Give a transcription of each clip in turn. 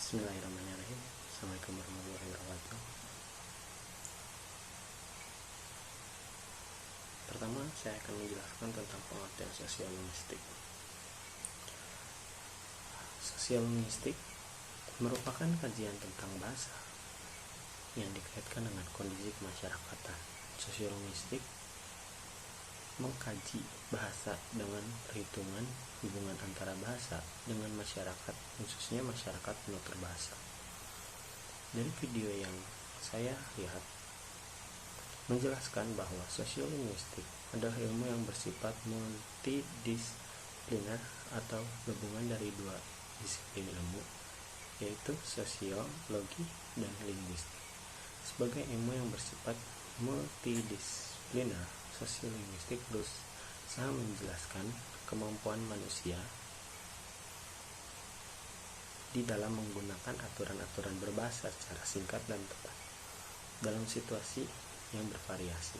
Bismillahirrahmanirrahim. Assalamualaikum warahmatullahi wabarakatuh. Pertama, saya akan menjelaskan tentang pengertian sosial linguistik. Sosial linguistik merupakan kajian tentang bahasa yang dikaitkan dengan kondisi kemasyarakatan. Sosial linguistik mengkaji bahasa dengan perhitungan hubungan antara bahasa dengan masyarakat, khususnya masyarakat penutur bahasa. Dari video yang saya lihat menjelaskan bahwa sosiolinguistik adalah ilmu yang bersifat multidisipliner atau gabungan dari dua disiplin ilmu, yaitu sosiologi dan linguistik. Sebagai ilmu yang bersifat multidisipliner, sosiolinguistik berusaha menjelaskan kemampuan manusia di dalam menggunakan aturan-aturan berbahasa secara singkat dan tepat dalam situasi yang bervariasi.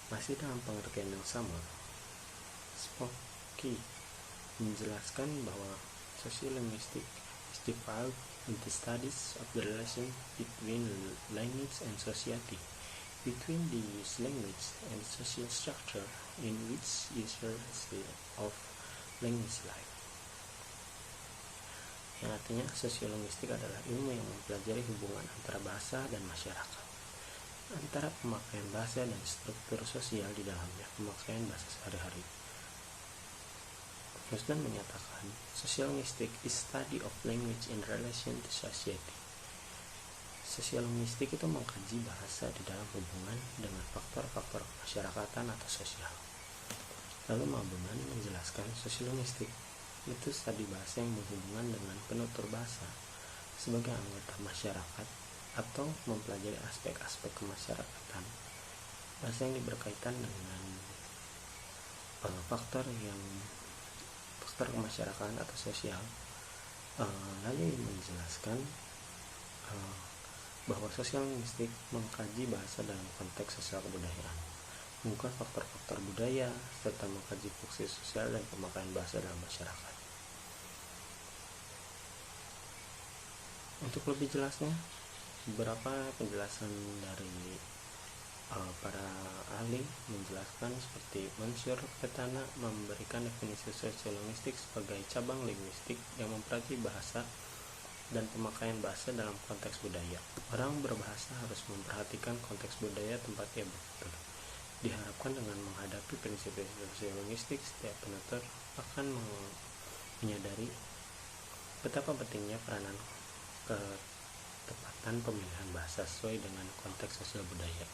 Masih dalam pengertian yang sama, Spokky menjelaskan bahwa sociolinguistics is divided into studies of the relation between language and society, between the used language and social structure in which users of language live. Yang artinya sosiolinguistik adalah ilmu yang mempelajari hubungan antara bahasa dan masyarakat, antara pemakaian bahasa dan struktur sosial di dalamnya pemakaian bahasa sehari-hari. Huston menyatakan, sosiolinguistik is study of language in relation to society. Sosiolinguistik itu mengkaji bahasa di dalam hubungan dengan faktor-faktor kemasyarakatan atau sosial. Lalu Mabunan menjelaskan sosiolinguistik itu studi bahasa yang berhubungan dengan penutur bahasa sebagai anggota masyarakat atau mempelajari aspek-aspek kemasyarakatan bahasa yang berkaitan dengan faktor kemasyarakatan atau sosial. Lalu menjelaskan bahwa sosiolinguistik mengkaji bahasa dalam konteks sosial kebudayaan, mengungkap faktor-faktor budaya, serta mengkaji fungsi sosial dan pemakaian bahasa dalam masyarakat. Untuk lebih jelasnya, beberapa penjelasan dari para ahli menjelaskan seperti Mansur Petana memberikan definisi sosiolinguistik sebagai cabang linguistik yang mempelajari bahasa dan pemakaian bahasa dalam konteks budaya. Orang berbahasa harus memperhatikan konteks budaya tempat ia bertutur. Diharapkan dengan menghadapi prinsip-prinsip sosiolinguistik, setiap penutur akan menyadari betapa pentingnya peranan ketepatan pemilihan bahasa sesuai dengan konteks sosial budaya.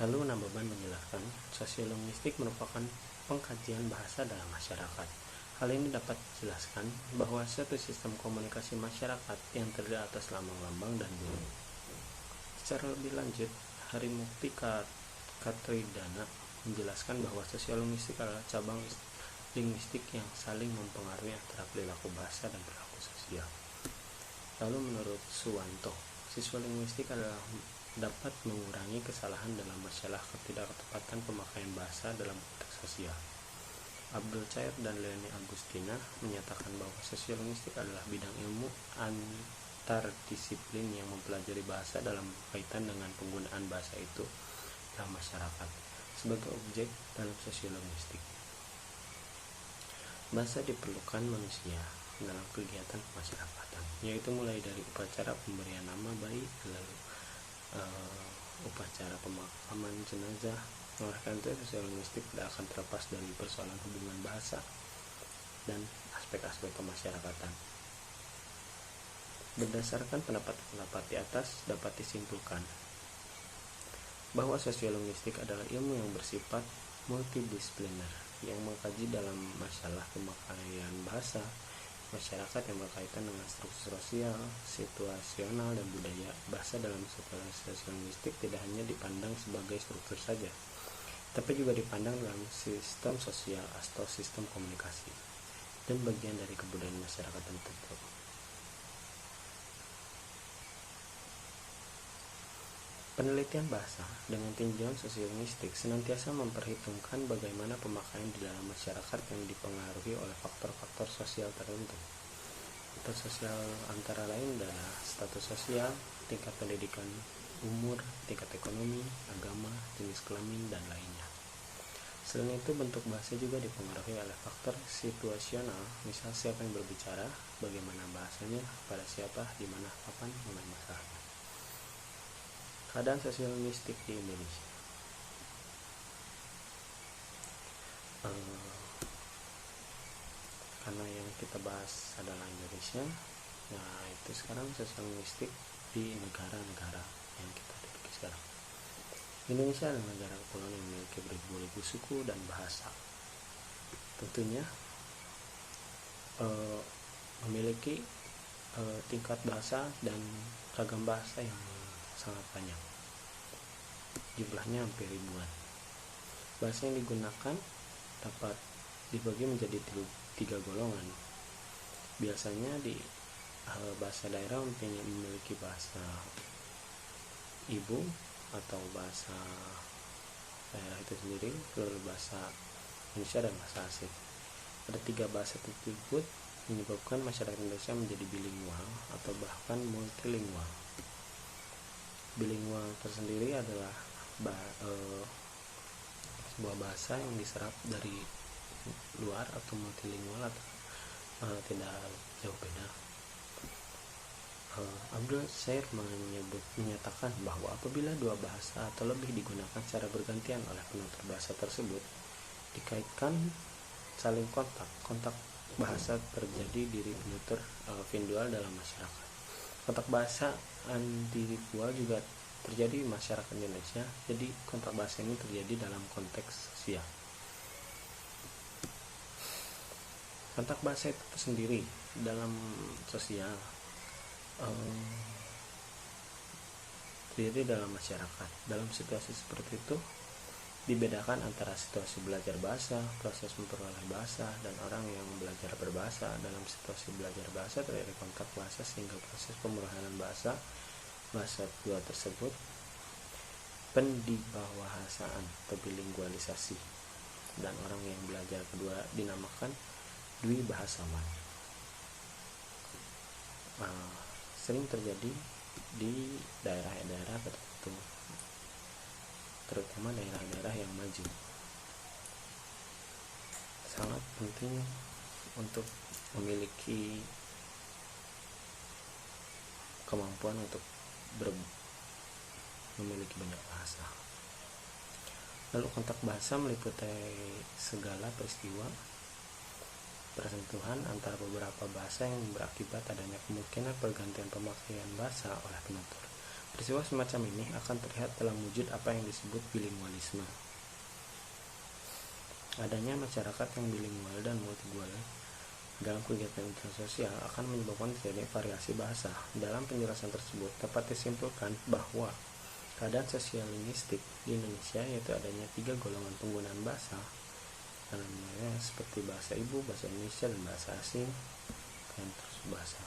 Lalu Nababan menjelaskan, sosiolinguistik merupakan pengkajian bahasa dalam masyarakat. Hal ini dapat dijelaskan bahwa suatu sistem komunikasi masyarakat yang terdiri atas lambang-lambang dan bunyi. Secara lebih lanjut, Harimukti Kartoidana menjelaskan bahwa sosiolinguistik adalah cabang linguistik yang saling mempengaruhi antara perilaku bahasa dan perilaku sosial. Lalu menurut Suwanto, siswa linguistik dapat mengurangi kesalahan dalam masalah ketidaktepatan pemakaian bahasa dalam konteks sosial. Abdul Cair dan Leni Agustina menyatakan bahwa sosiolinguistik adalah bidang ilmu antardisiplin yang mempelajari bahasa dalam kaitan dengan penggunaan bahasa itu dalam masyarakat sebagai objek dalam sosiolinguistik. Bahasa diperlukan manusia dalam kegiatan kemasyarakatan, yaitu mulai dari upacara pemberian nama bayi, lalu upacara pemakaman jenazah. Oleh karena itu, sosiolinguistik tidak akan terlepas dari persoalan hubungan bahasa dan aspek-aspek kemasyarakatan. Berdasarkan pendapat di atas, dapat disimpulkan bahwa sosiolinguistik adalah ilmu yang bersifat multidisipliner yang mengkaji dalam masalah pemakaian bahasa masyarakat yang berkaitan dengan struktur sosial, situasional, dan budaya. Bahasa dalam sosiolinguistik tidak hanya dipandang sebagai struktur saja, tapi juga dipandang dalam sistem sosial atau sistem komunikasi dan bagian dari kebudayaan masyarakat tertentu. Penelitian bahasa dengan tinjauan sosiolinguistik senantiasa memperhitungkan bagaimana pemakaian di dalam masyarakat yang dipengaruhi oleh faktor-faktor sosial tertentu. Faktor sosial antara lain adalah status sosial, tingkat pendidikan, umur, tingkat ekonomi, agama, jenis kelamin, dan lainnya. Selain itu, bentuk bahasa juga dipengaruhi oleh faktor situasional, misal siapa yang berbicara, bagaimana bahasanya, pada siapa, di mana, kapan, mengenai masalahnya. Keadaan sosial linguistik di Indonesia. Karena yang kita bahas adalah Indonesia, nah itu sekarang sosial linguistik di negara-negara yang kita duduki sekarang. Indonesia adalah negara kepulauan yang memiliki beribu-ribu suku dan bahasa. Tentunya memiliki tingkat bahasa dan ragam bahasa yang sangat banyak, jumlahnya hampir ribuan. Bahasa yang digunakan dapat dibagi menjadi 3 golongan. Biasanya di bahasa daerah memiliki bahasa ibu atau bahasa daerah itu sendiri, lalu bahasa Indonesia dan bahasa asing. Ada 3 bahasa tersebut menyebabkan masyarakat Indonesia menjadi bilingual atau bahkan multilingual. Bilingual tersendiri adalah sebuah bahasa yang diserap dari luar, atau multilingual atau tidak jauh beda. Abdul Shair menyatakan bahwa apabila 2 bahasa atau lebih digunakan secara bergantian oleh penutur bahasa tersebut, dikaitkan saling kontak bahasa terjadi diri penutur vindual dalam masyarakat. Kontak bahasa individual juga terjadi di masyarakat Indonesia, jadi kontak bahasa ini terjadi dalam konteks sosial. Kontak bahasa itu sendiri dalam sosial terjadi dalam masyarakat. Dalam situasi seperti itu dibedakan antara situasi belajar bahasa, proses memperoleh bahasa, dan orang yang belajar berbahasa. Dalam situasi belajar bahasa terjadi kontak bahasa sehingga proses pemerolehan bahasa kedua tersebut pendibahasaan atau bilingualisasi, dan orang yang belajar kedua dinamakan dwibahasawan. Sering terjadi di daerah-daerah tertentu, terutama daerah-daerah yang maju. Sangat penting untuk memiliki kemampuan untuk memiliki banyak bahasa. Lalu kontak bahasa meliputi segala peristiwa persentuhan antara beberapa bahasa yang berakibat adanya kemungkinan pergantian pemakaian bahasa oleh penutur. Peristiwa semacam ini akan terlihat dalam wujud apa yang disebut bilingualisme. Adanya masyarakat yang bilingual dan multilingual dalam kegiatan intersosial akan menyebabkan terjadi variasi bahasa. Dalam penjelasan tersebut dapat disimpulkan bahwa keadaan sosial linguistik di Indonesia yaitu adanya 3 golongan penggunaan bahasa, namanya seperti bahasa ibu, bahasa Indonesia, dan bahasa asing, dan terus bahasa.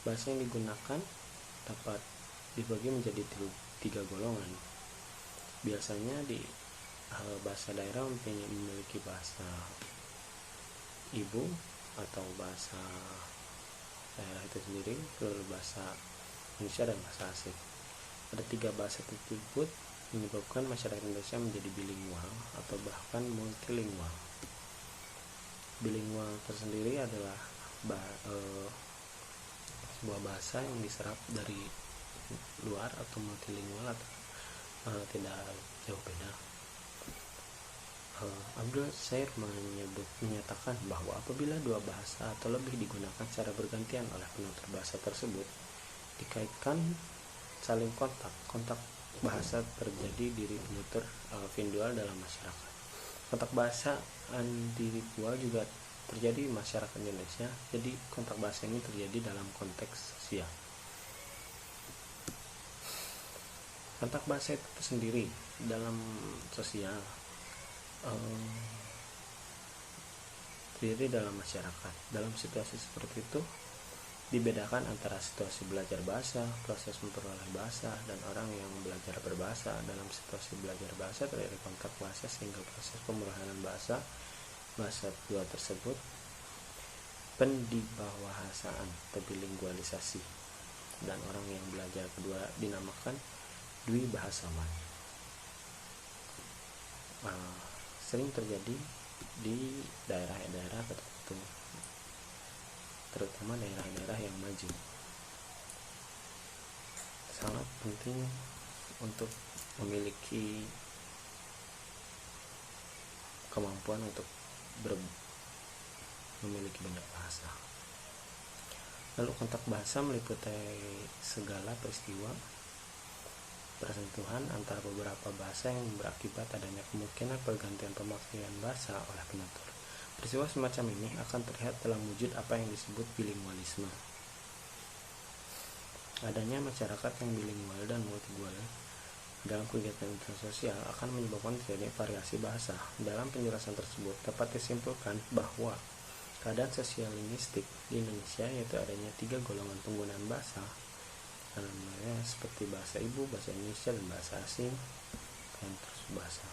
Bahasa yang digunakan dapat dibagi menjadi 3 golongan. Biasanya di bahasa daerah memiliki bahasa ibu atau bahasa daerah itu sendiri, lalu bahasa Indonesia dan bahasa asing. Ada 3 bahasa tersebut menyebabkan masyarakat Indonesia menjadi bilingual atau bahkan multilingual. Bilingual tersendiri adalah sebuah bahasa yang diserap dari luar, atau multilingual atau tidak jauh beda. Abdul Shair menyatakan bahwa apabila 2 bahasa atau lebih digunakan secara bergantian oleh penutur bahasa tersebut, dikaitkan saling kontak bahasa terjadi diri penutur vindual dalam masyarakat. Kontak bahasa individual juga terjadi di masyarakat Indonesia, jadi kontak bahasa ini terjadi dalam konteks sosial. Kontak bahasa itu sendiri dalam sosial diri dalam masyarakat. Dalam situasi seperti itu dibedakan antara situasi belajar bahasa, proses memperoleh bahasa, dan orang yang belajar berbahasa. Dalam situasi belajar bahasa terjadi kontak bahasa sehingga proses pemrograman bahasa kedua tersebut pendibahasaan atau bilingualisasi, dan orang yang belajar kedua dinamakan dwibahasawan. Sering terjadi di daerah-daerah tertentu, terutama daerah-daerah yang maju. Sangat penting untuk memiliki kemampuan untuk memiliki banyak bahasa. Lalu kontak bahasa meliputi segala peristiwa persentuhan antara beberapa bahasa yang berakibat adanya kemungkinan pergantian pemakaian bahasa oleh penutur. Peristiwa semacam ini akan terlihat dalam wujud apa yang disebut bilingualisme. Adanya masyarakat yang bilingual dan multilingual dalam kegiatan intersosial akan menyebabkan terjadi variasi bahasa. Dalam penjelasan tersebut dapat disimpulkan bahwa keadaan sosial linguistik di Indonesia yaitu adanya 3 golongan penggunaan bahasa, namanya seperti bahasa ibu, bahasa Indonesia, dan bahasa asing, dan terus bahasa